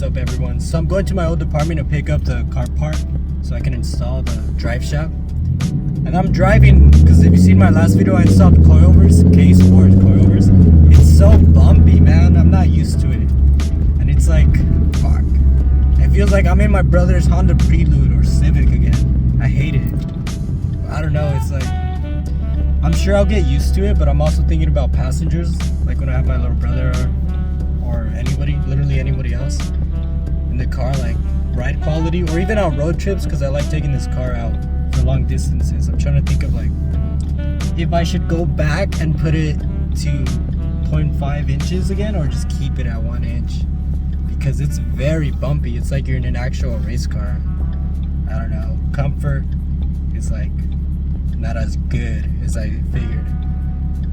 up everyone? So I'm going to my old apartment to pick up the car part so I can install the drive shaft. And I'm driving, because if you seen my last video, I installed coilovers, K-Sport coilovers. It's so bumpy, man. I'm not used to it. And it's like, fuck. It feels like I'm in my brother's Honda Prelude or Civic again. I hate it. I don't know, it's like, I'm sure I'll get used to it, but I'm also thinking about passengers, like when I have my little brother or anybody, literally anybody else in the car, like ride quality, or even on road trips, because I like taking this car out for long distances. I'm trying to think of like, if I should go back and put it to 0.5 inches again, or just keep it at 1 inch, because it's very bumpy. It's like you're in an actual race car. I don't know, comfort is like not as good as I figured.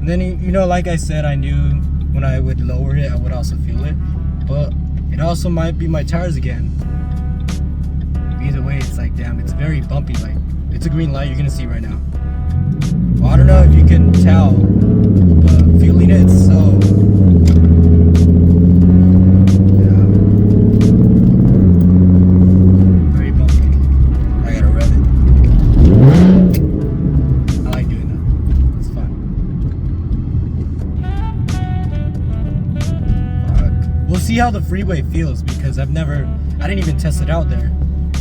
And then, you know, like I said, I knew when I would lower it I would also feel it, but it also might be my tires again. Either way, it's like, damn, it's very bumpy. Like, it's a green light, you're gonna see right now. Well, I don't know if you can tell, but feeling it, it's so, yeah, very bumpy. I gotta rev it. I like doing that. It's fun. We'll see how the freeway feels, because I didn't even test it out there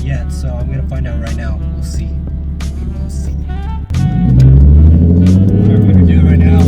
yet, so I'm gonna find out right now. We'll see. We will see. I'm gonna do it right now.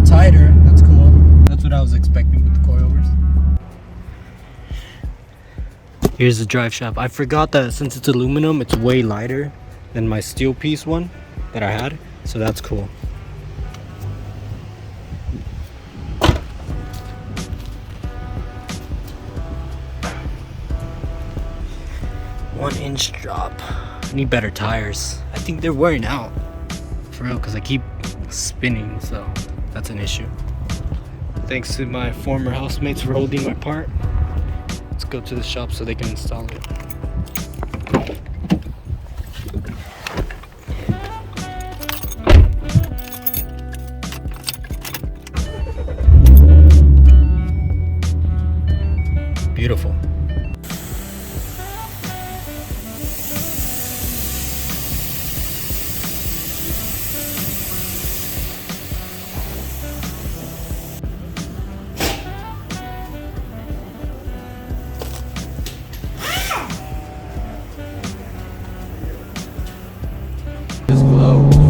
Tighter, that's cool. That's what I was expecting with the coilovers. Here's the drive shaft. I forgot that since it's aluminum, it's way lighter than my steel piece one that I had, so that's cool. One-inch drop. I need better tires. I think they're wearing out for real, because I keep spinning, so that's an issue. Thanks to my former housemates for holding my part. Let's go to the shop so they can install it. Beautiful. Just glow.